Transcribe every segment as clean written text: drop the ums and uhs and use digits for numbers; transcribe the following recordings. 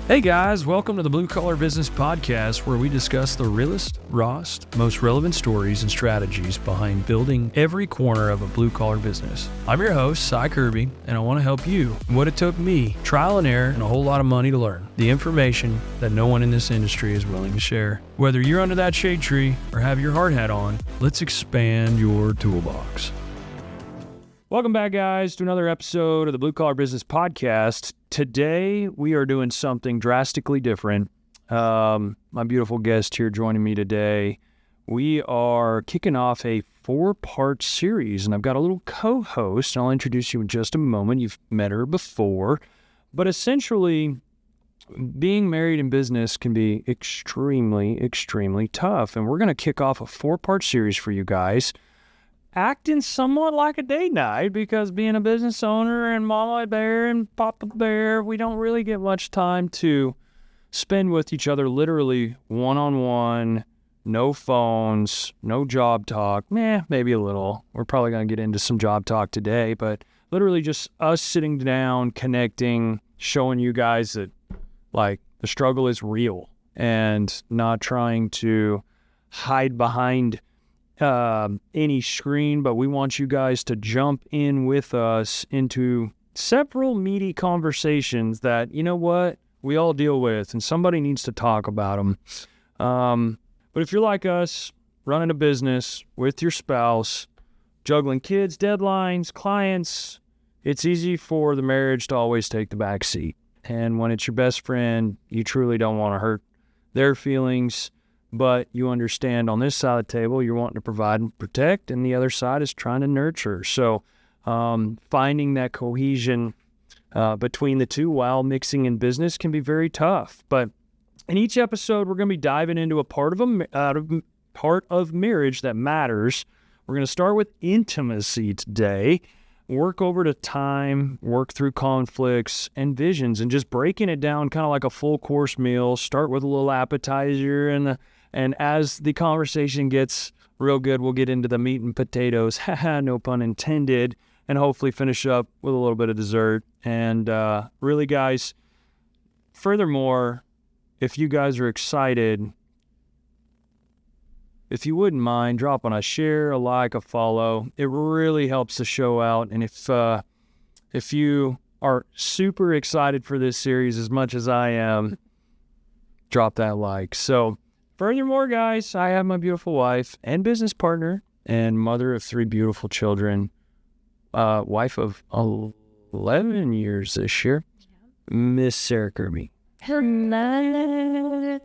Hey guys, welcome to the Blue Collar Business Podcast, where we discuss the realest, rawest, most relevant stories and strategies behind building every corner of a blue collar business. I'm your host, Kirby, and I want to help you. What it took me, trial and error, and a whole lot of money to learn. The information that no one in this industry is willing to share. Whether you're under that shade tree or have your hard hat on, let's expand your toolbox. Welcome back, guys, to another episode of the Blue Collar Business Podcast. Today, we are doing something drastically different. My beautiful guest here joining me today, we are kicking off a 4-part series, and I've got a little co-host, and I'll introduce you in just a moment. You've met her before, but essentially, being married in business can be extremely, extremely tough, and we're going to kick off a 4-part series for you guys, acting somewhat like a date night, because being a business owner and Mama Bear and Papa Bear, we don't really get much time to spend with each other, literally one-on-one, no phones, no job talk. Maybe a little. We're probably going to get into some job talk today, but literally just us sitting down, connecting, showing you guys that, like, the struggle is real and not trying to hide behind any screen, but we want you guys to jump in with us into several meaty conversations that, you know what, we all deal with, and somebody needs to talk about them. But if you're like us, running a business with your spouse, juggling kids, deadlines, clients, it's easy for the marriage to always take the back seat. And when it's your best friend, you truly don't want to hurt their feelings, but you understand on this side of the table, you're wanting to provide and protect, and the other side is trying to nurture. So finding that cohesion between the two while mixing in business can be very tough. But in each episode, we're going to be diving into a part of marriage that matters. We're going to start with intimacy today, work over to time, work through conflicts and visions, and just breaking it down kind of like a full course meal. Start with a little appetizer, and as the conversation gets real good, we'll get into the meat and potatoes, no pun intended, and hopefully finish up with a little bit of dessert. And really, guys, furthermore, if you guys are excited, if you wouldn't mind dropping a share, a like, a follow, it really helps the show out. And if you are super excited for this series as much as I am, drop that like. So furthermore, guys, I have my beautiful wife and business partner and mother of 3 beautiful children, wife of 11 years this year, Miss Sara Kirby. Hello.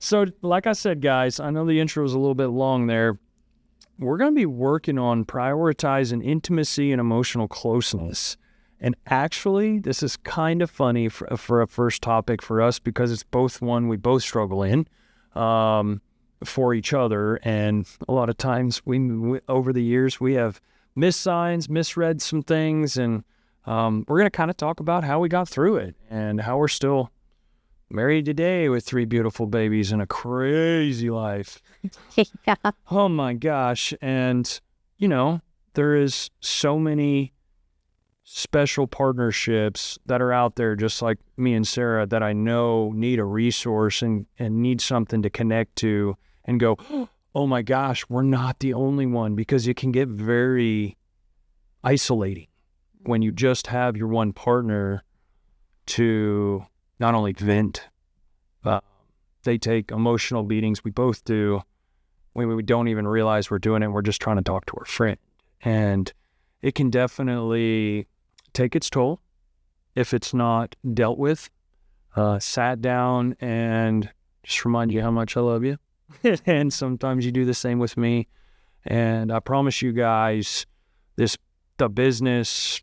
So, like I said, guys, I know the intro was a little bit long there. We're going to be working on prioritizing intimacy and emotional closeness. And actually, this is kind of funny for a first topic for us, because it's both one we both struggle in for each other. And a lot of times, we over the years, we have missed signs, misread some things, and we're going to kind of talk about how we got through it and how we're still married today with 3 beautiful babies and a crazy life. Yeah. Oh my gosh. And, you know, there is so many special partnerships that are out there, just like me and Sara, that I know need a resource and need something to connect to and go, oh my gosh, we're not the only one, because it can get very isolating when you just have your one partner to not only vent, they take emotional beatings. We both do. We don't even realize we're doing it. We're just trying to talk to our friend. And it can definitely take its toll if it's not dealt with, sat down and just remind you how much I love you. And sometimes you do the same with me. And I promise you guys, the business,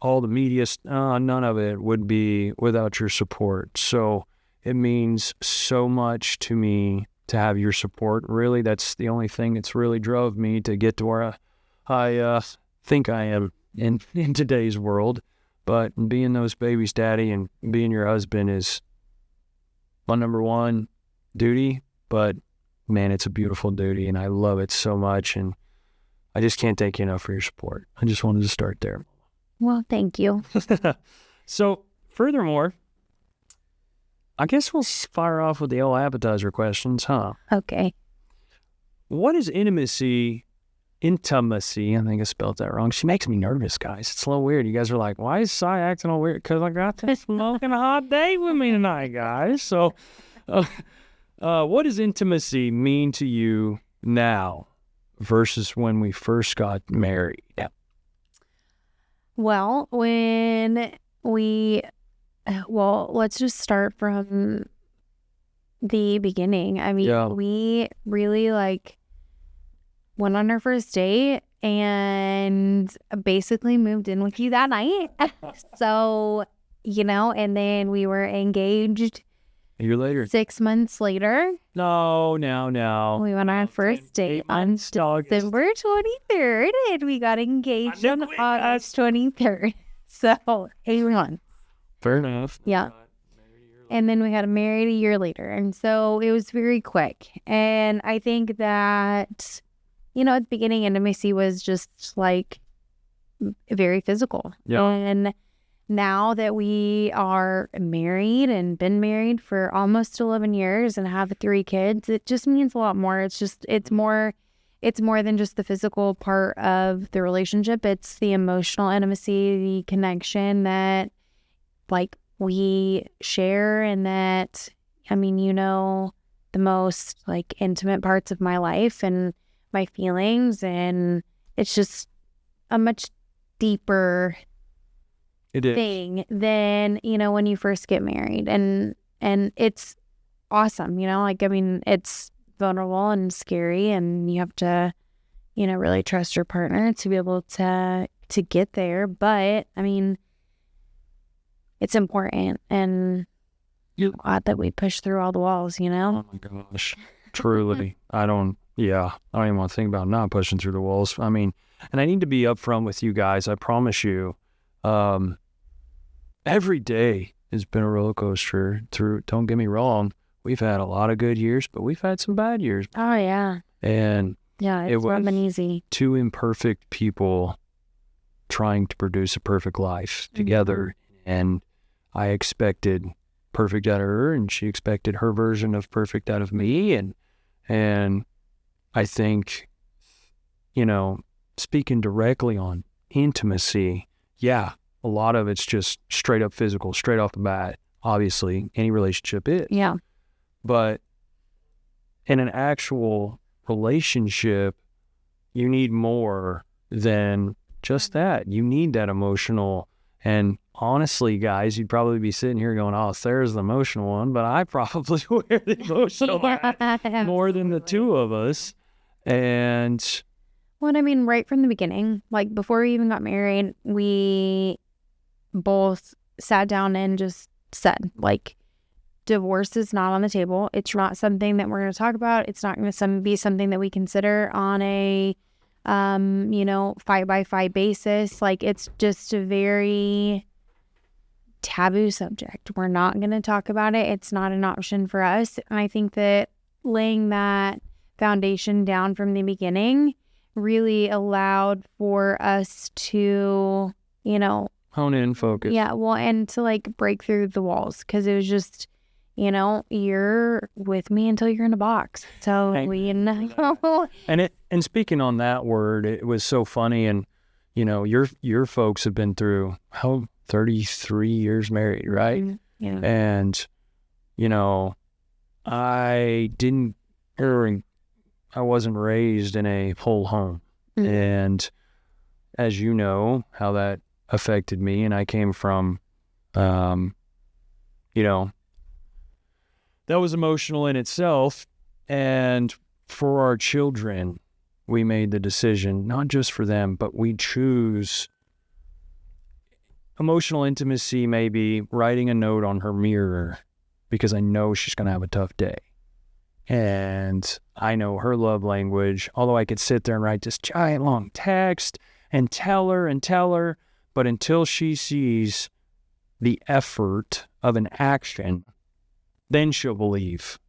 all the media, none of it would be without your support. So it means so much to me to have your support. Really, that's the only thing that's really drove me to get to where I think I am in today's world. But being those babies' daddy and being your husband is my number one duty. But man, it's a beautiful duty, and I love it so much. And I just can't thank you enough for your support. I just wanted to start there. Well, thank you. So furthermore, I guess we'll fire off with the old appetizer questions, huh? Okay. What is intimacy? Intimacy. I think I spelled that wrong. She makes me nervous, guys. It's a little weird. You guys are like, why is Sai acting all weird? Because I got this smoking hot date with me tonight, guys. So, what does intimacy mean to you now versus when we first got married? Well, let's just start from the beginning. I mean, we really went on our first date and basically moved in with you that night. So, and then we were engaged a year later. 6 months later. No. We went on our first date on December 23rd and we got engaged on August 23rd. So, 8 months. Fair enough. Yeah. And then we got married a year later. And so it was very quick. And I think that, at the beginning, intimacy was just very physical. Yeah. And now that we are married and been married for almost 11 years and have 3 kids, it just means a lot more. It's more than just the physical part of the relationship. It's the emotional intimacy, the connection that we share, and that, the most intimate parts of my life and my feelings, and it's just a much deeper thing than, when you first get married, and it's awesome, it's vulnerable and scary, and you have to, really trust your partner to be able to get there, but it's important, and glad that we push through all the walls, Oh my gosh, truly. I don't even want to think about not pushing through the walls. And I need to be upfront with you guys. I promise you, every day has been a roller coaster don't get me wrong. We've had a lot of good years, but we've had some bad years. Oh, yeah. And it's not been easy. 2 imperfect people trying to produce a perfect life together. And I expected perfect out of her, and she expected her version of perfect out of me. And I think, speaking directly on intimacy, a lot of it's just straight up physical, straight off the bat. Obviously, any relationship is. Yeah. But in an actual relationship, you need more than just that. You need that emotional. And honestly, guys, you'd probably be sitting here going, oh, Sarah's the emotional one, but I probably wear the emotional one more than the 2 of us. And right from the beginning, before we even got married, we both sat down and just said, divorce is not on the table. It's not something that we're going to talk about. It's not going to be something that we consider on a fight by fight basis. It's just a very taboo subject. We're not going to talk about it. It's not an option for us. And I think that laying that foundation down from the beginning really allowed for us to, hone in, focus. Yeah, well, and to break through the walls, because it was just, you're with me until you're in a box. So And speaking on that word, it was so funny. And, your folks have been through 33 years married, right? Mm-hmm. Yeah. And, I wasn't raised in a whole home. Mm-hmm. And as you know, how that affected me, and I came from, that was emotional in itself. And for our children, we made the decision, not just for them, but we choose emotional intimacy, maybe writing a note on her mirror, because I know she's going to have a tough day. And I know her love language, although I could sit there and write this giant long text and tell her, but until she sees the effort of an action, then she'll believe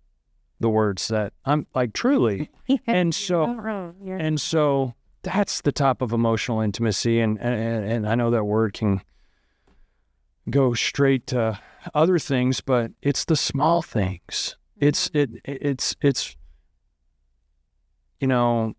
the words that I'm truly. And so that's the type of emotional intimacy. And I know that word can go straight to other things, but it's the small things. It's you know,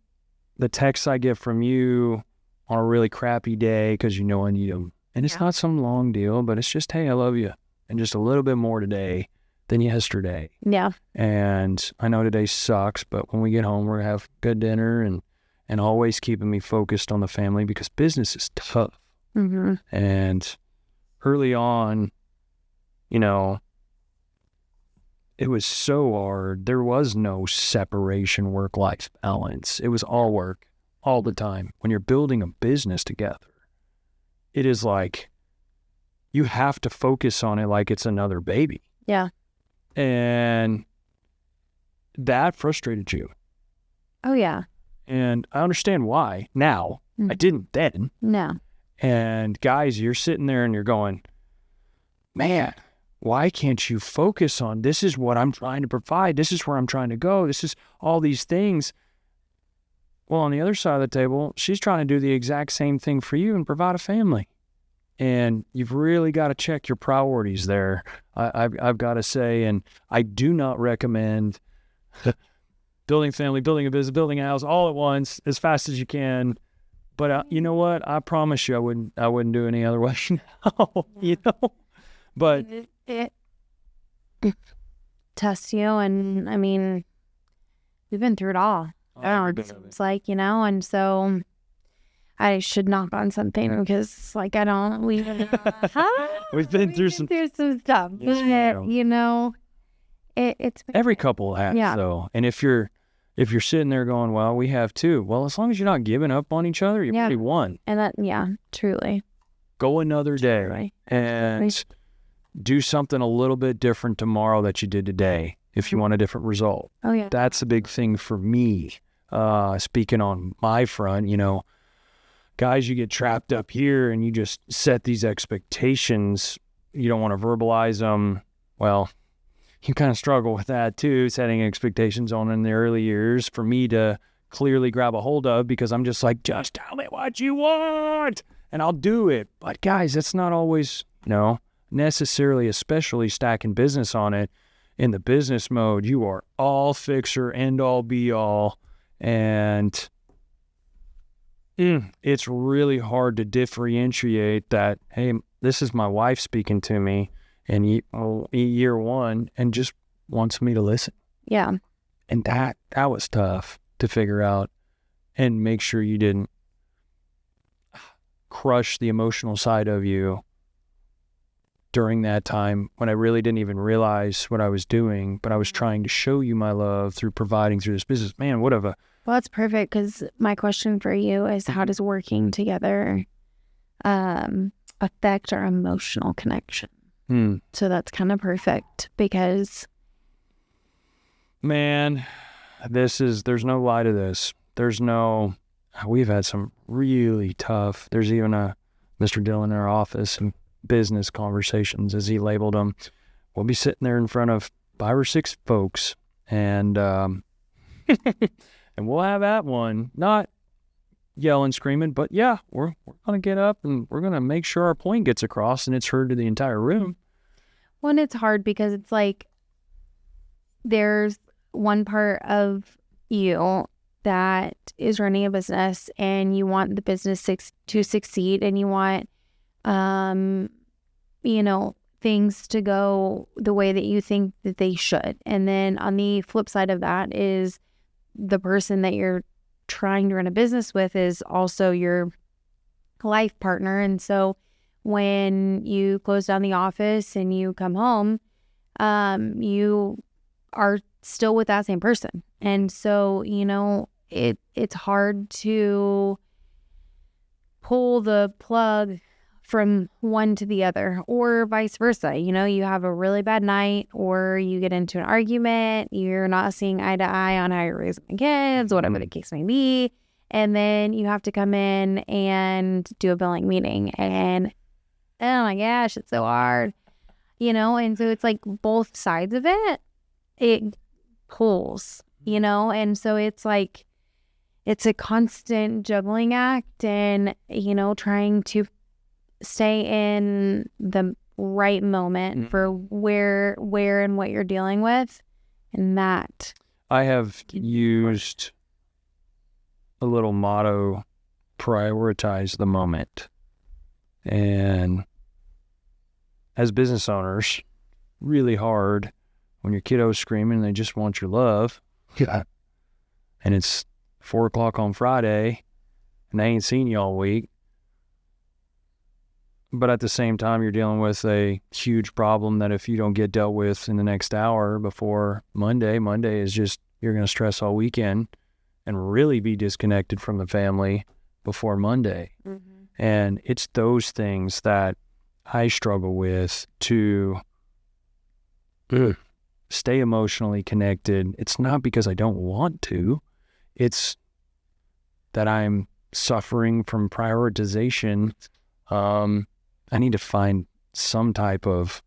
the texts I get from you on a really crappy day because you know I need them. And it's not some long deal, but it's just, hey, I love you. And just a little bit more today than yesterday. Yeah. And I know today sucks, but when we get home, we're going to have good dinner and always keeping me focused on the family because business is tough. Mm-hmm. And early on, you know, it was so hard. There was no separation, work-life balance. It was all work all the time. When you're building a business together, it is like you have to focus on it like it's another baby. Yeah. And that frustrated you. Oh, yeah. And I understand why now. I didn't then. No. And guys, you're sitting there and you're going, man, why can't you focus on this is what I'm trying to provide. This is where I'm trying to go. This is all these things. Well, on the other side of the table, she's trying to do the exact same thing for you and provide a family. And you've really got to check your priorities there. I've got to say, and I do not recommend building a family, building a business, building a house all at once as fast as you can. But you know what? I promise you, I wouldn't do it any other way now. You know, but it tests you, and I mean, we've been through it all. It's like, you know, and so I should knock on something because, like, we've been through some stuff. Yes, you know, it's every couple has though, and if you're sitting there going, well, we have too. Well, as long as you're not giving up on each other, you've already won. And that, truly. Go another day and do something a little bit different tomorrow that you did today if you want a different result. Oh, yeah. That's a big thing for me. Speaking on my front, you know, guys, you get trapped up here and you just set these expectations. You don't want to verbalize them. Well, you kind of struggle with that too, setting expectations on in the early years for me to clearly grab a hold of because I'm just like, just tell me what you want and I'll do it. But guys, that's not always, necessarily, especially stacking business on it. In the business mode, you are all fixer, end all be all. And it's really hard to differentiate that, hey, this is my wife speaking to me in year one and just wants me to listen. Yeah. And that was tough to figure out and make sure you didn't crush the emotional side of you during that time when I really didn't even realize what I was doing, but I was trying to show you my love through providing through this business. Man, what of a... Well, that's perfect because my question for you is how does working together affect our emotional connection? So that's kind of perfect because... Man, there's no lie to this. We've had some really tough, there's even a Mr. Dillon in our office and business conversations, as he labeled them. We'll be sitting there in front of 5 or 6 folks and and we'll have that one, not yelling, screaming, but yeah, we're going to get up and we're going to make sure our point gets across and it's heard to the entire room. Well, and it's hard because it's like there's one part of you that is running a business and you want the business to succeed and you want things to go the way that you think that they should. And then on the flip side of that is the person that you're trying to run a business with is also your life partner. And so when you close down the office and you come home, you are still with that same person. And so, it's hard to pull the plug from one to the other or vice versa. You have a really bad night or you get into an argument, you're not seeing eye to eye on how you're raising the kids, whatever the case may be. And then you have to come in and do a billing meeting and oh my gosh, it's so hard, and so it's like both sides of it pulls, and so it's like, it's a constant juggling act and, trying to stay in the right moment for where and what you're dealing with. And that. I have used a little motto, prioritize the moment. And as business owners, really hard when your kiddo's screaming and they just want your love. Yeah. And it's 4:00 on Friday and they ain't seen you all week. But at the same time, you're dealing with a huge problem that if you don't get dealt with in the next hour before Monday is just, you're going to stress all weekend and really be disconnected from the family before Monday. Mm-hmm. And it's those things that I struggle with to stay emotionally connected. It's not because I don't want to. It's that I'm suffering from prioritization. I need to find some type of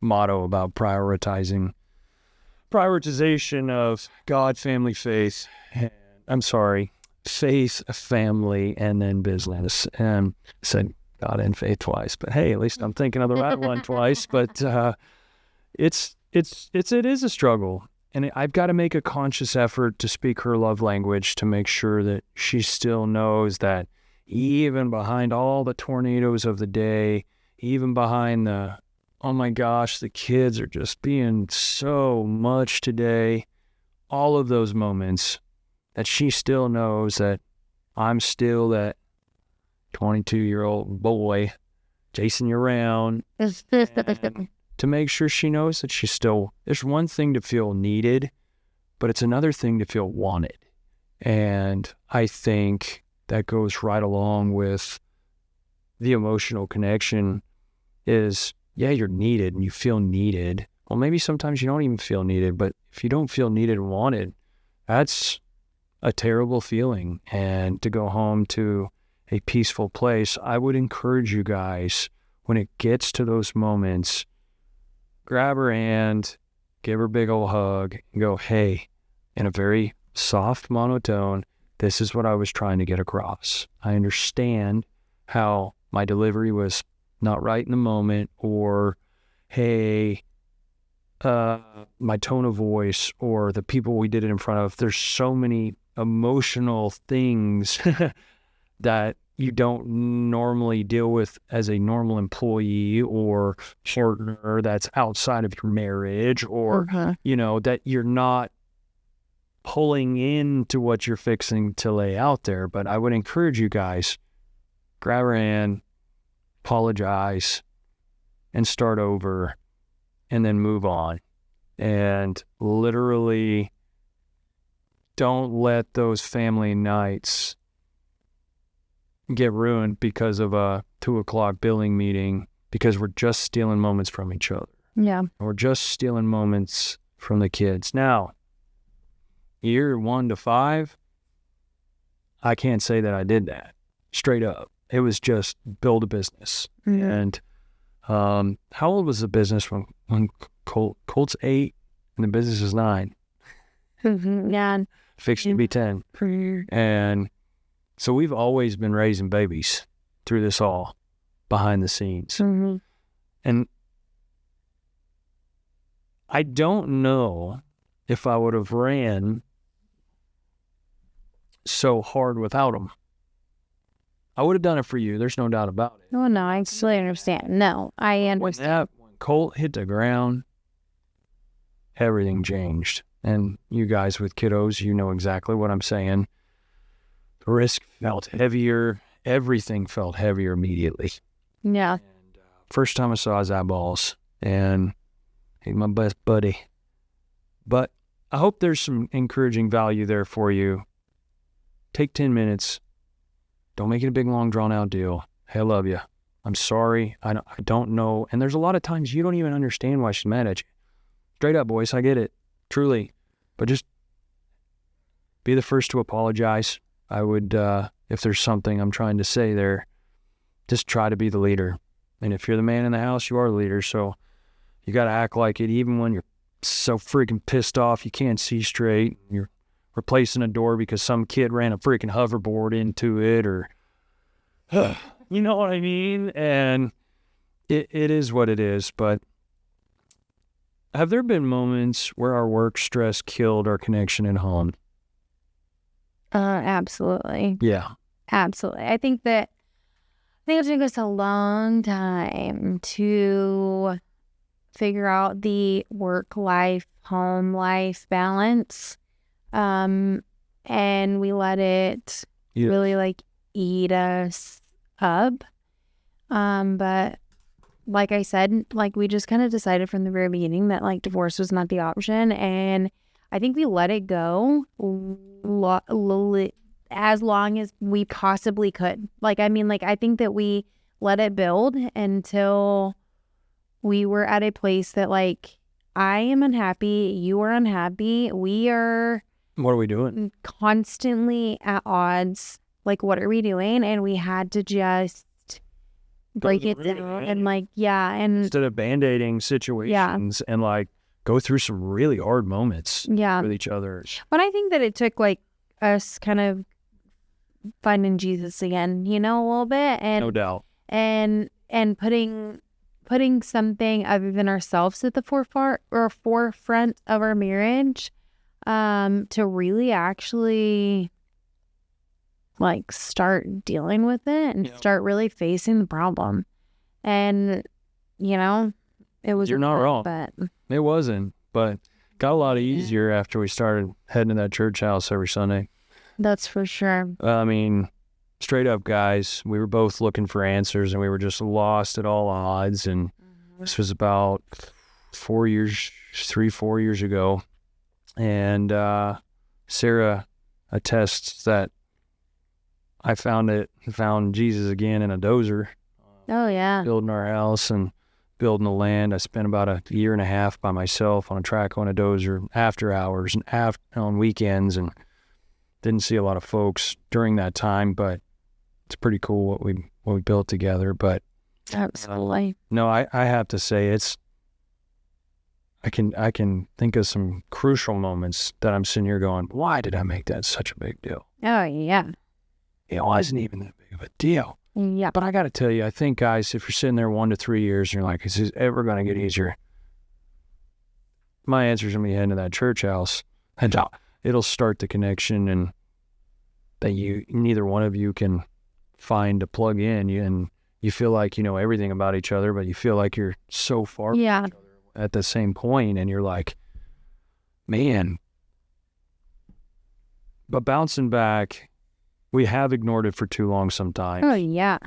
motto about prioritization of God, family, faith. Faith, family, and then business. And I said God and faith twice, but hey, at least I'm thinking of the right one twice. But it is a struggle, and I've got to make a conscious effort to speak her love language to make sure that she still knows that even behind all the tornadoes of the day, even behind the, oh my gosh, the kids are just being so much today, all of those moments, that she still knows that I'm still that 22-year-old boy chasing you around. To make sure she knows that she's still, there's one thing to feel needed, but it's another thing to feel wanted. And I think that goes right along with the emotional connection is, yeah, you're needed and you feel needed. Well, maybe sometimes you don't even feel needed, but if you don't feel needed and wanted, that's a terrible feeling. And to go home to a peaceful place, I would encourage you guys, when it gets to those moments, grab her hand, give her a big old hug, and go, hey, in a very soft monotone, this is what I was trying to get across. I understand how my delivery was not right in the moment, or, hey, my tone of voice, or the people we did it in front of. There's so many emotional things that you don't normally deal with as a normal employee or partner that's outside of your marriage, or, that you're not pulling into what you're fixing to lay out there. But I would encourage you guys, grab her hand, apologize, and start over, and then move on. And literally don't let those family nights get ruined because of a 2:00 billing meeting, because we're just stealing moments from each other. Yeah. We're just stealing moments from the kids. Now, year 1 to 5, I can't say that I did that. Straight up. It was just build a business. Mm-hmm. And how old was the business when Colt's 8 and the business is 9? Yeah. Fixing to be 10. And so we've always been raising babies through this all, behind the scenes. Mm-hmm. And I don't know if I would have ran so hard without them. I would have done it for you. There's no doubt about it. Oh, no, I completely understand. No, I understand. When Colt hit the ground, everything changed. And you guys with kiddos, you know exactly what I'm saying. The risk felt heavier. Everything felt heavier immediately. Yeah. And first time I saw his eyeballs, and he's my best buddy. But I hope there's some encouraging value there for you. Take 10 minutes. Don't make it a big, long, drawn-out deal. Hey, I love you. I'm sorry. I don't know. And there's a lot of times you don't even understand why she's mad at you. Straight up, boys. I get it. Truly. But just be the first to apologize. I would, if there's something I'm trying to say there, just try to be the leader. And if you're the man in the house, you are the leader. So you got to act like it, even when you're so freaking pissed off you can't see straight. You're replacing a door because some kid ran a freaking hoverboard into it, or you know what I mean? And It is what it is, but have there been moments where our work stress killed our connection at home? Absolutely. Yeah. Absolutely. I think it took us a long time to figure out the work life, home life balance. And we let it really like eat us up. But like I said, like we just kind of decided from the very beginning that like divorce was not the option. And I think we let it go as long as we possibly could. Like, I mean, like, I think that we let it build until we were at a place that like, I am unhappy. You are unhappy. What are we doing? Constantly at odds. Like, what are we doing? And we had to just break it down and like, and instead of band-aiding situations and like go through some really hard moments with each other. But I think that it took like us kind of finding Jesus again, a little bit, and no doubt, and putting something other than ourselves at the forefront of our marriage, to really actually like start dealing with it and start really facing the problem. And it was, you're not wrong, but it wasn't, but got a lot easier after we started heading to that church house every Sunday. That's for sure. I mean, straight up, guys, we were both looking for answers and we were just lost at all odds. And this was about 4 years ago. And Sara attests that I found Jesus again in a dozer. Oh, yeah. Building our house and building the land. I spent about a year and a half by myself on a track on a dozer after hours and on weekends, and didn't see a lot of folks during that time, but it's pretty cool what we built together. But absolutely. No, I have to say I can think of some crucial moments that I'm sitting here going, why did I make that such a big deal? Oh, yeah. It wasn't even that big of a deal. Yeah. But I got to tell you, I think, guys, if you're sitting there 1 to 3 years and you're like, is this ever going to get easier? My answer is going to be heading to that church house. And it'll start the connection, and that neither one of you can find to plug in. And you feel like you know everything about each other, but you feel like you're so far from each other at the same point, and you're like, man. But bouncing back, we have ignored it for too long sometimes. Oh, yeah.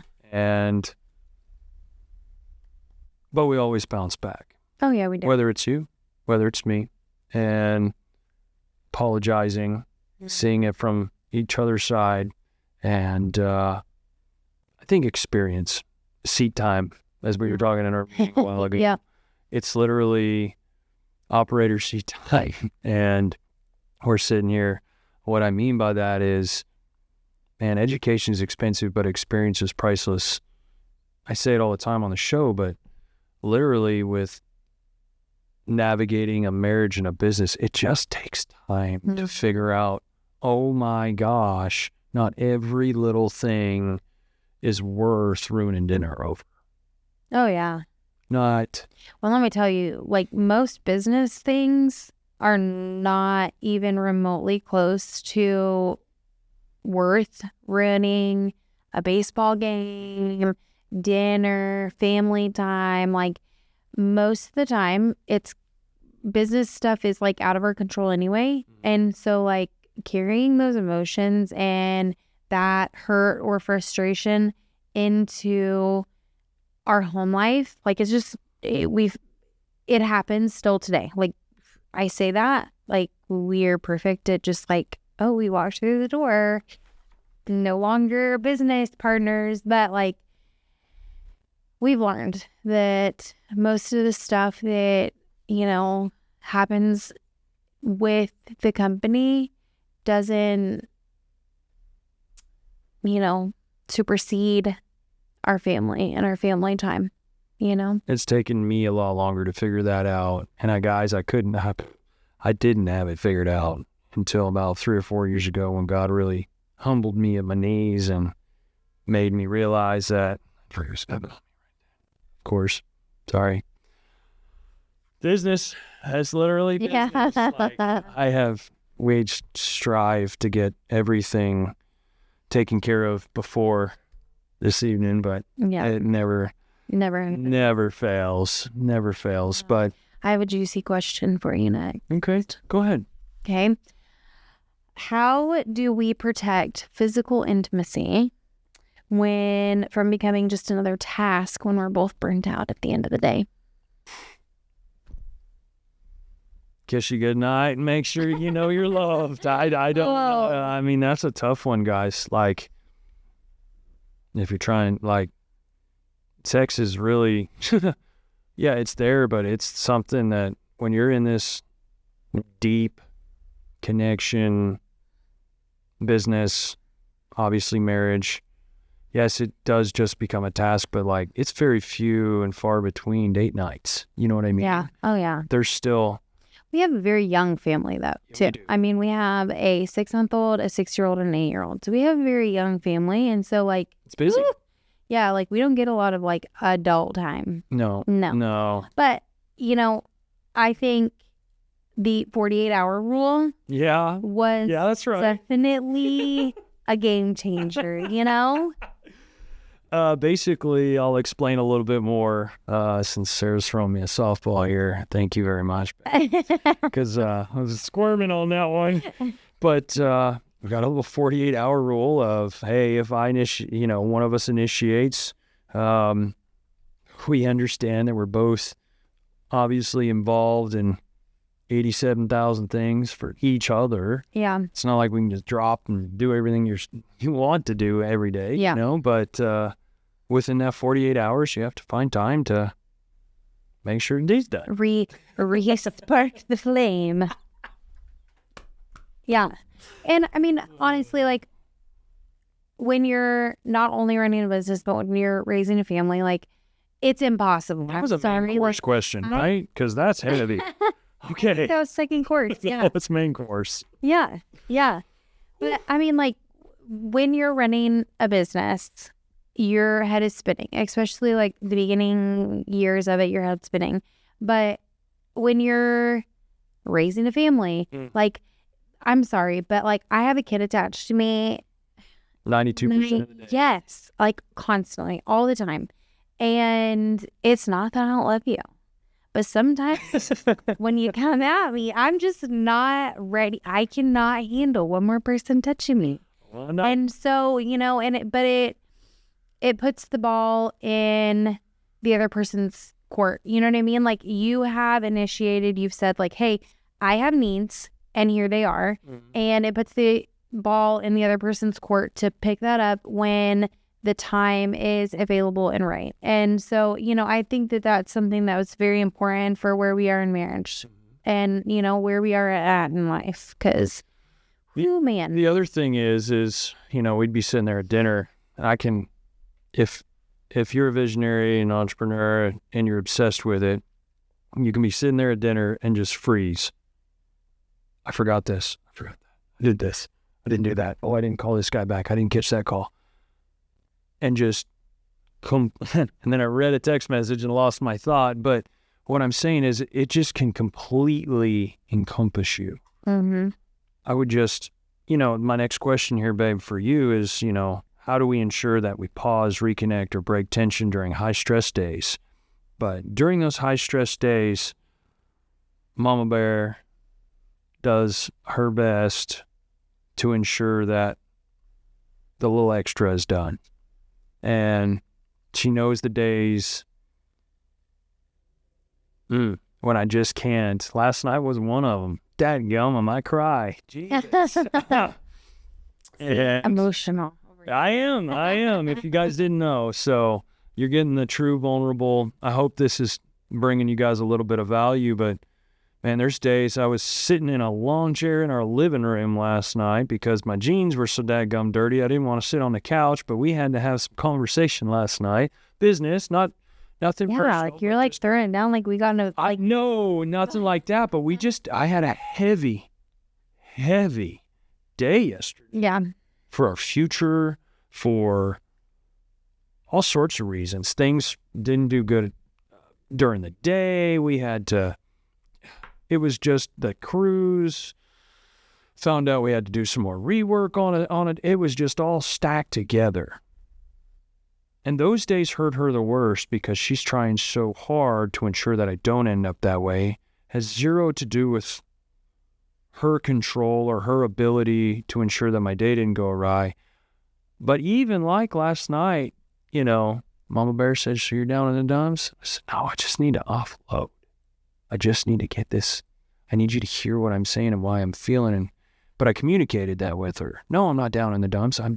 But we always bounce back. Oh, yeah, we do. Whether it's you, whether it's me, and apologizing, seeing it from each other's side, and I think experience, seat time, as we were talking in our meeting a while ago. Yeah. It's literally operator seat time, and we're sitting here. What I mean by that is, man, education is expensive, but experience is priceless. I say it all the time on the show, but literally with navigating a marriage and a business, it just takes time to figure out, oh my gosh, not every little thing is worth ruining dinner over. Oh, yeah. Well, let me tell you, like most business things are not even remotely close to worth ruining a baseball game, dinner, family time. Like most of the time, it's business stuff is like out of our control anyway. And so like carrying those emotions and that hurt or frustration into our home life, like it's just, it happens still today. Like I say that, like we're perfect at just like, oh, we walked through the door, no longer business partners, but like we've learned that most of the stuff that, happens with the company doesn't, supersede our family and our family time, It's taken me a lot longer to figure that out. And I didn't have it figured out until about 3 or 4 years ago when God really humbled me at my knees and made me realize that of course. Sorry. Business. That's literally business. Yeah. Like, I have waged strive to get everything taken care of before this evening, but Yeah. it never fails. Never fails. But I have a juicy question for you next. okay, go ahead. Okay. How do we protect physical intimacy from becoming just another task when we're both burnt out at the end of the day? Kiss you goodnight and make sure you know you're loved. I don't know. I mean, that's a tough one, guys. Like, if you're trying, like, sex is really, yeah, it's there, but it's something that when you're in this deep connection, business, obviously marriage, yes, it does just become a task, but like, it's very few and far between date nights. You know what I mean? Yeah. Oh, yeah. There's still... We have a very young family, though, too. I mean, we have a 6-month-old, a 6-year-old, and an 8-year-old. So we have a very young family. And so, like... It's busy. Yeah, like, we don't get a lot of, like, adult time. No. But, you know, I think the 48-hour rule was that's right. definitely a game changer, you know? Basically, I'll explain a little bit more since Sarah's throwing me a softball here. Thank you very much. Because I was squirming on that one. But we got a little 48-hour rule of, hey, if one of us initiates, we understand that we're both obviously involved in 87,000 things for each other. Yeah. It's not like we can just drop and do everything you want to do every day, you know, but within that 48 hours, you have to find time to make sure it's done. Spark the flame. Yeah. And I mean, honestly, like, when you're not only running a business, but when you're raising a family, like, it's impossible. That was a main course question, right? Because that's heavy. Okay. That was second course. Yeah. That's main course. Yeah. Yeah. But I mean, like, when you're running a business, your head is spinning, especially like the beginning years of it, your head's spinning. But when you're raising a family, like, I'm sorry, but like, I have a kid attached to me 92% of the day. Yes. Like, constantly, all the time. And it's not that I don't love you. But sometimes when you come at me, I'm just not ready. I cannot handle one more person touching me. Well, no. And so, you know, it puts the ball in the other person's court. You know what I mean? Like, you have initiated, you've said like, hey, I have needs and here they are. Mm-hmm. And it puts the ball in the other person's court to pick that up when the time is available and right. And so, you know, I think that that's something that was very important for where we are in marriage and, you know, where we are at in life. Because, man. The other thing is, you know, we'd be sitting there at dinner and I can, if you're a visionary and entrepreneur and you're obsessed with it, you can be sitting there at dinner and just freeze. I forgot this. I forgot that. I did this. I didn't do that. Oh, I didn't call this guy back. I didn't catch that call. And just and then I read a text message and lost my thought. But what I'm saying is it just can completely encompass you. Mm-hmm. I would just, you know, my next question here, babe, for you is, you know, how do we ensure that we pause, reconnect, or break tension during high stress days? But during those high stress days, Mama Bear does her best to ensure that the little extra is done. And she knows the days when I just can't. Last night was one of them. Dadgum, I might cry. Jesus. Emotional. I am, if you guys didn't know. So you're getting the true vulnerable. I hope this is bringing you guys a little bit of value, but man, there's days I was sitting in a lawn chair in our living room last night because my jeans were so dadgum dirty. I didn't want to sit on the couch, but we had to have some conversation last night. Business, nothing personal. Yeah, like you're like throwing it down like we got no... I know, nothing like that, but I had a heavy day yesterday. Yeah. For our future, for all sorts of reasons. Things didn't do good during the day. It was just the cruise. Found out we had to do some more rework on it. It was just all stacked together. And those days hurt her the worst because she's trying so hard to ensure that I don't end up that way. Has zero to do with her control or her ability to ensure that my day didn't go awry. But even like last night, Mama Bear said, so you're down in the dumps? I said, no, I just need to offload. I just need to get this. I need you to hear what I'm saying and why I'm feeling. But I communicated that with her. No, I'm not down in the dumps. I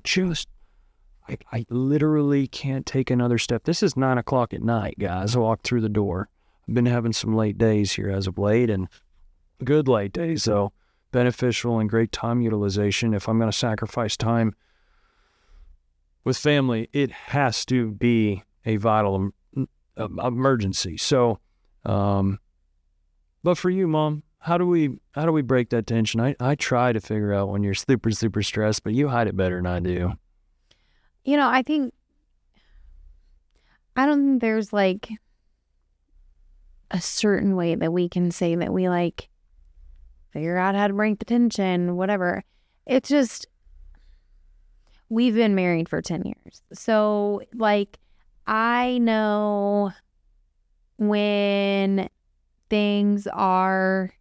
literally can't take another step. This is 9 o'clock at night, guys. I walked through the door. I've been having some late days here as of late, and good late days, so beneficial and great time utilization. If I'm going to sacrifice time with family, it has to be a vital emergency. So, but for you, Mom, how do we break that tension? I try to figure out when you're super, super stressed, but you hide it better than I do. I don't think there's like a certain way that we can say that we like figure out how to break the tension, whatever. It's just, we've been married for 10 years. So like, I know when things are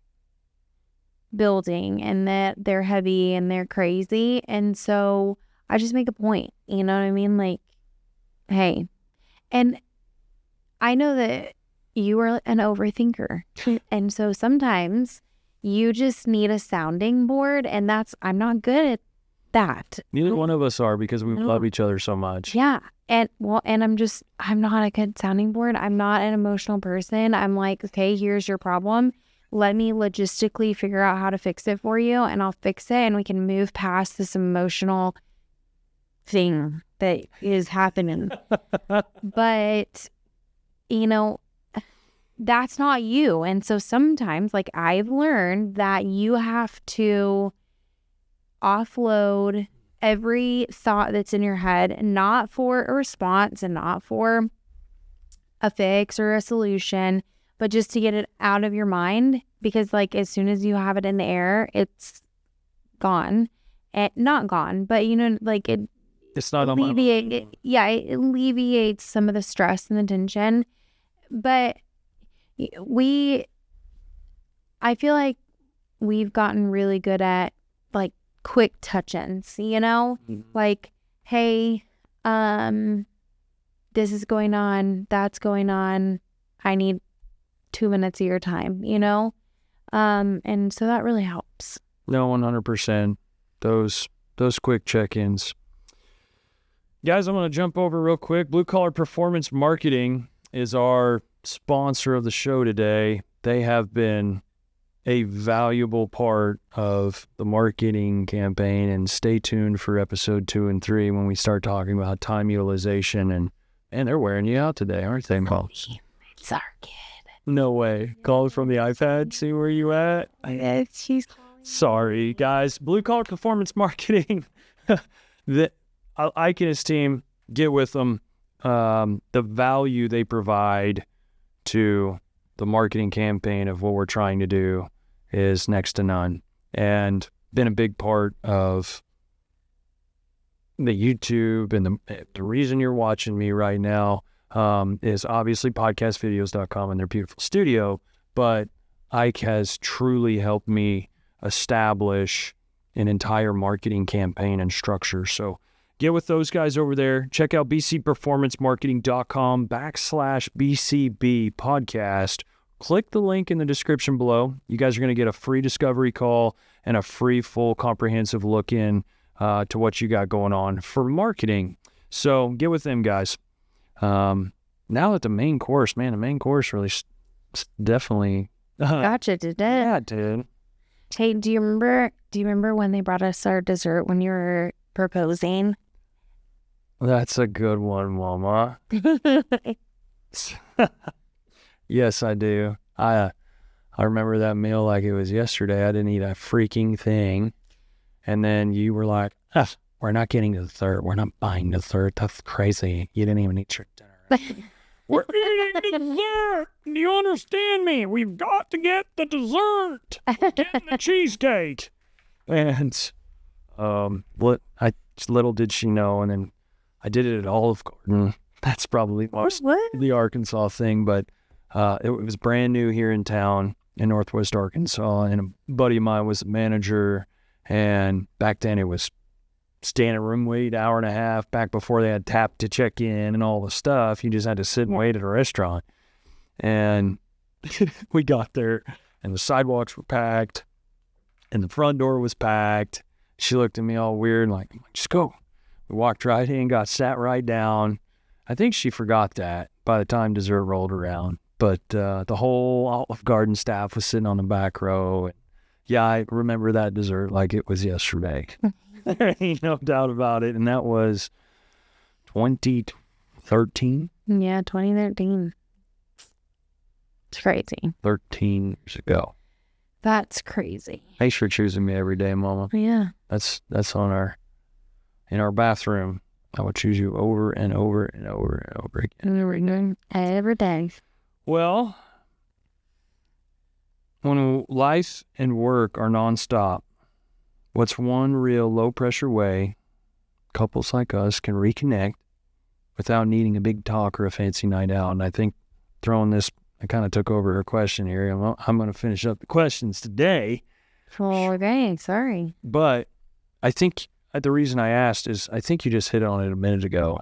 building and that they're heavy and they're crazy. And so I just make a point, you know what I mean? Like, hey, and I know that you are an overthinker. And so sometimes you just need a sounding board, and I'm not good at that. Neither one of us are, because we love each other so much. Yeah. And I'm not a good sounding board. I'm not an emotional person. I'm like, okay, here's your problem. Let me logistically figure out how to fix it for you, and I'll fix it, and we can move past this emotional thing that is happening. But, that's not you. And so sometimes, like, I've learned that you have to offload every thought that's in your head, not for a response and not for a fix or a solution, but just to get it out of your mind. Because, like, as soon as you have it in the air, it's gone. Not gone, but, like, it's not it alleviates some of the stress and the tension. But I feel like we've gotten really good at like quick touch-ins, Mm-hmm. like, hey, this is going on, that's going on, I need 2 minutes of your time, and so that really helps. No, 100%. Those quick check-ins. Guys, I'm going to jump over real quick. Blue Collar Performance Marketing is our sponsor of the show today. They have been a valuable part of the marketing campaign, and stay tuned for episode 2 and 3 when we start talking about time utilization. And they're wearing you out today, aren't they, Mom? It's our kid. No way. Call from the iPad. See where you at? She's calling. Sorry, guys. Blue Collar Performance Marketing. Ike and his team, get with them. The value they provide to the marketing campaign of what we're trying to do is next to none, and been a big part of the YouTube. And the reason you're watching me right now is obviously podcastvideos.com and their beautiful studio, but Ike has truly helped me establish an entire marketing campaign and structure. So get with those guys over there. Check out bcperformancemarketing.com/BCB podcast. Click the link in the description below. You guys are going to get a free discovery call and a free full comprehensive look in to what you got going on for marketing. So get with them, guys. Now that the main course really definitely Gotcha, did it? Yeah, dude. Hey, do you remember when they brought us our dessert when you were proposing? That's a good one, Mama. Yes, I do. I remember that meal like it was yesterday. I didn't eat a freaking thing. And then you were like, we're not getting dessert. We're not buying dessert. That's crazy. You didn't even eat your dinner. We're eating dessert. Do you understand me? We've got to get the dessert. We're getting the cheesecake. And little did she know, and then I did it at Olive Garden. That's probably most the Arkansas thing, but it was brand new here in town in Northwest Arkansas, and a buddy of mine was the manager, and back then it was standing room wait, hour and a half, back before they had tap to check in and all the stuff. You just had to sit and wait at a restaurant. And we got there, and the sidewalks were packed, and the front door was packed. She looked at me all weird, like, just go. We walked right in, sat right down. I think she forgot that by the time dessert rolled around. But the whole Olive Garden staff was sitting on the back row. And yeah, I remember that dessert like it was yesterday. There ain't no doubt about it. And that was 2013. Yeah, 2013. It's crazy. 13 years ago. That's crazy. Thanks for choosing me every day, Mama. Yeah. That's in our bathroom. I would choose you over and over and over and over again. Every day. Well, when life and work are nonstop, what's one real low-pressure way couples like us can reconnect without needing a big talk or a fancy night out? And I think throwing this, I kind of took over her question here. I'm going to finish up the questions today. Oh, dang, sorry. But I think the reason I asked is I think you just hit on it a minute ago,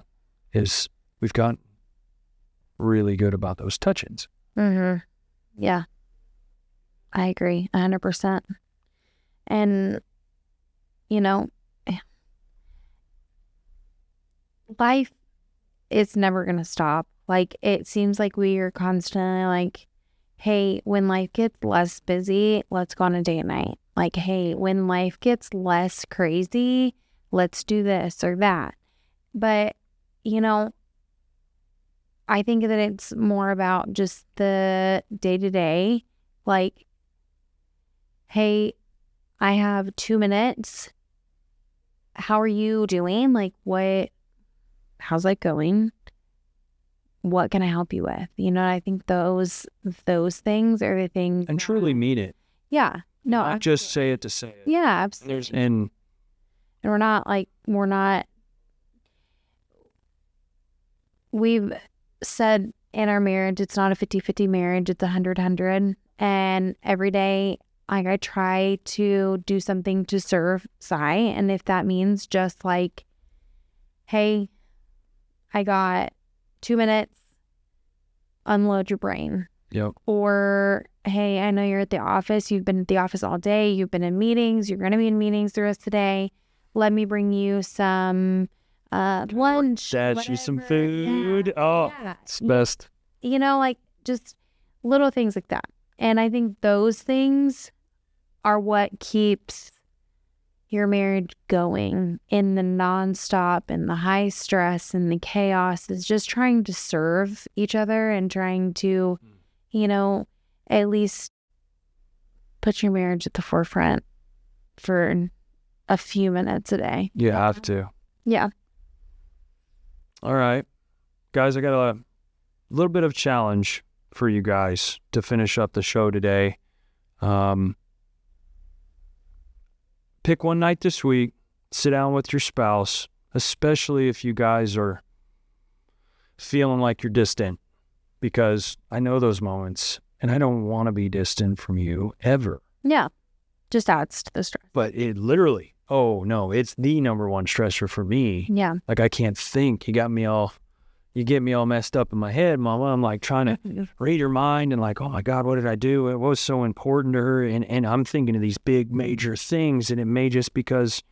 is we've gotten really good about those touch-ins. Mm-hmm. Yeah. I agree 100%. And, life is never going to stop. Like, it seems like we are constantly like, hey, when life gets less busy, let's go on a date night. Like, hey, when life gets less crazy, let's do this or that. But, I think that it's more about just the day-to-day. Like, hey, I have 2 minutes. How are you doing? Like, how's that going? What can I help you with? I think those things are the things. And truly mean it. Yeah. No. Not just say it to say it. Yeah, absolutely. And we've said in our marriage, it's not a 50-50 marriage, it's 100-100. And every day, I try to do something to serve Sai. And if that means just like, hey, I got 2 minutes, unload your brain. Yep. Or, hey, I know you're at the office. You've been at the office all day. You've been in meetings. You're going to be in meetings the rest of the day. Let me bring you some lunch. Dash you some food. Yeah. Oh, yeah. It's the best. Like just little things like that. And I think those things are what keeps your marriage going in the nonstop and the high stress and the chaos, is just trying to serve each other and trying to, at least put your marriage at the forefront for a few minutes a day. You have to. Yeah. All right. Guys, I got a little bit of challenge for you guys to finish up the show today. Pick one night this week, sit down with your spouse, especially if you guys are feeling like you're distant, because I know those moments and I don't want to be distant from you ever. Yeah. Just adds to the stress. But it literally, it's the number one stressor for me. Yeah. Like I can't think. You get me all messed up in my head, Mama. I'm like trying to read her mind and like, oh my God, what did I do? What was so important to her? And I'm thinking of these big major things, and it may just because,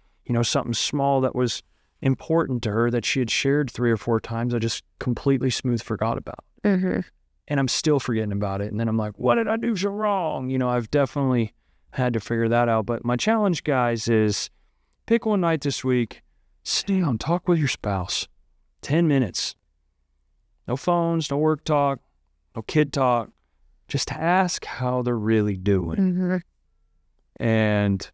something small that was important to her that she had shared 3 or 4 times, I just completely smooth forgot about. Mm-hmm. And I'm still forgetting about it. And then I'm like, what did I do so wrong? I've definitely had to figure that out. But my challenge, guys, is pick one night this week, sit down, talk with your spouse, 10 minutes. No phones, no work talk, no kid talk. Just ask how they're really doing. Mm-hmm. And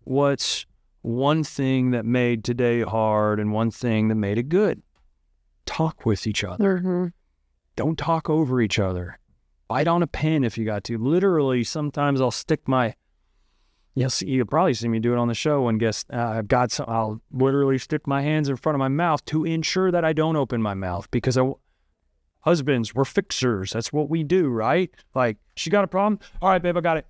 what's one thing that made today hard and one thing that made it good? Talk with each other. Mm-hmm. Don't talk over each other. Bite on a pen if you got to. Literally, sometimes I'll stick my... You'll probably see me do it on the show when I'll literally stick my hands in front of my mouth to ensure that I don't open my mouth, because husbands, we're fixers. That's what we do, right? Like, she got a problem? All right, babe, I got it.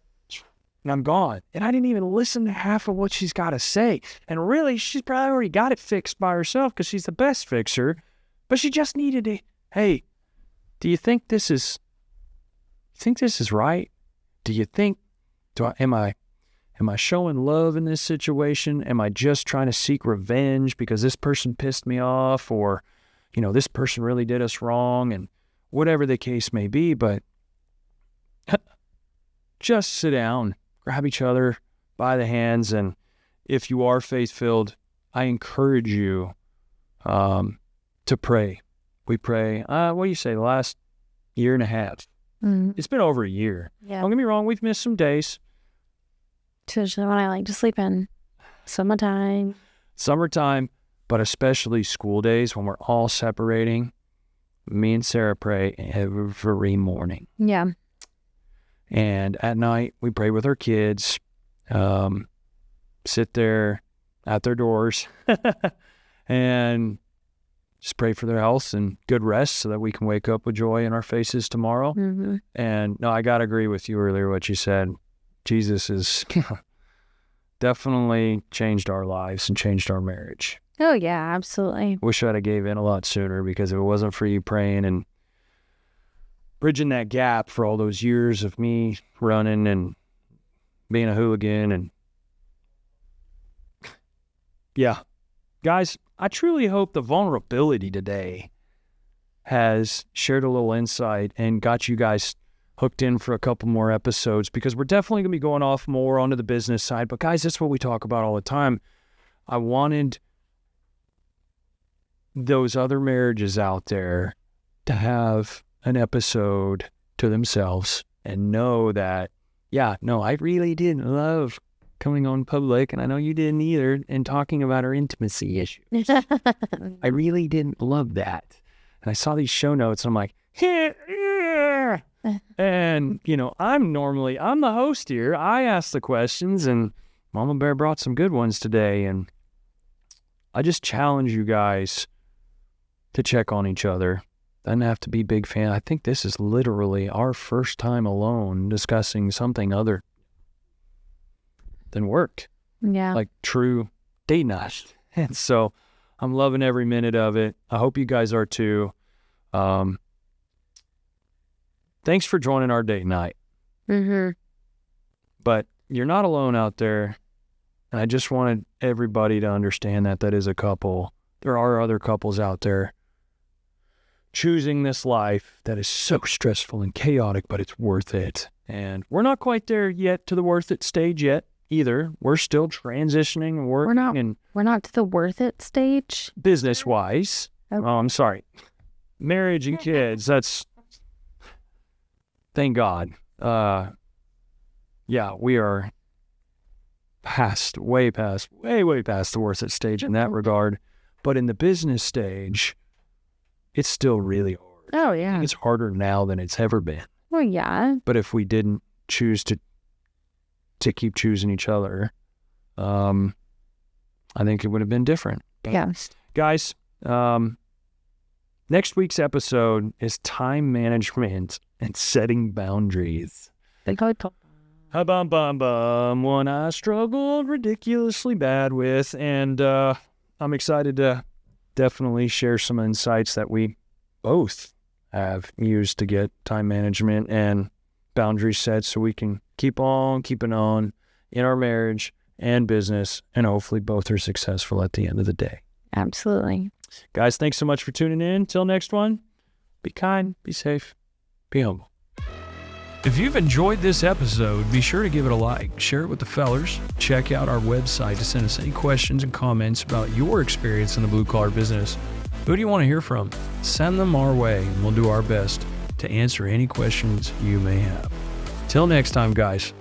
And I'm gone. And I didn't even listen to half of what she's got to say. And really, she's probably already got it fixed by herself because she's the best fixer. But she just needed to, hey, do you think this is right? Do you think, am I showing love in this situation? Am I just trying to seek revenge because this person pissed me off, or, this person really did us wrong, and whatever the case may be? But just sit down, grab each other by the hands, and if you are faith-filled, I encourage you to pray. We pray, what do you say, the last year and a half? Mm-hmm. It's been over a year. Yeah. Don't get me wrong, we've missed some days. Especially when I like to sleep in. Summertime, but especially school days when we're all separating. Me and Sara pray every morning. Yeah. And at night, we pray with our kids, sit there at their doors and just pray for their health and good rest so that we can wake up with joy in our faces tomorrow. Mm-hmm. And no, I got to agree with you earlier, what you said. Jesus has definitely changed our lives and changed our marriage. Oh, yeah, absolutely. Wish I'd have gave in a lot sooner, because if it wasn't for you praying and bridging that gap for all those years of me running and being a hooligan. And yeah, guys, I truly hope the vulnerability today has shared a little insight and got you guys hooked in for a couple more episodes, because we're definitely going to be going off more onto the business side. But guys, that's what we talk about all the time. I wanted those other marriages out there to have an episode to themselves and know that, I really didn't love coming on public, and I know you didn't either, and talking about our intimacy issues. I really didn't love that. And I saw these show notes, and I'm like, and, I'm the host here. I ask the questions, and Mama Bear brought some good ones today, and I just challenge you guys to check on each other. Doesn't have to be big fan. I think this is literally our first time alone discussing something other than work. Yeah. Like true date night. And so I'm loving every minute of it. I hope you guys are too. Thanks for joining our date night. Mm-hmm. But you're not alone out there. And I just wanted everybody to understand that is a couple. There are other couples out there choosing this life that is so stressful and chaotic, but it's worth it. And we're not quite there yet to the worth it stage yet either. We're still transitioning and working. We're not to the worth it stage? Business-wise. Okay. Oh, I'm sorry. Marriage and kids, that's... Thank God. We are way past the worth it stage in that regard. But in the business stage, it's still really hard. Oh, yeah. I think it's harder now than it's ever been. Well, yeah. But if we didn't choose to keep choosing each other, I think it would have been different. Yes. Guys, next week's episode is time management and setting boundaries. One I struggled ridiculously bad with, and I'm excited to definitely share some insights that we both have used to get time management and boundaries set so we can keep on keeping on in our marriage and business, and hopefully both are successful at the end of the day. Absolutely. Guys, thanks so much for tuning in. Till next one, be kind, be safe, be humble. If you've enjoyed this episode, be sure to give it a like, share it with the fellers, check out our website to send us any questions and comments about your experience in the blue-collar business. Who do you want to hear from? Send them our way, and we'll do our best to answer any questions you may have. Till next time, guys.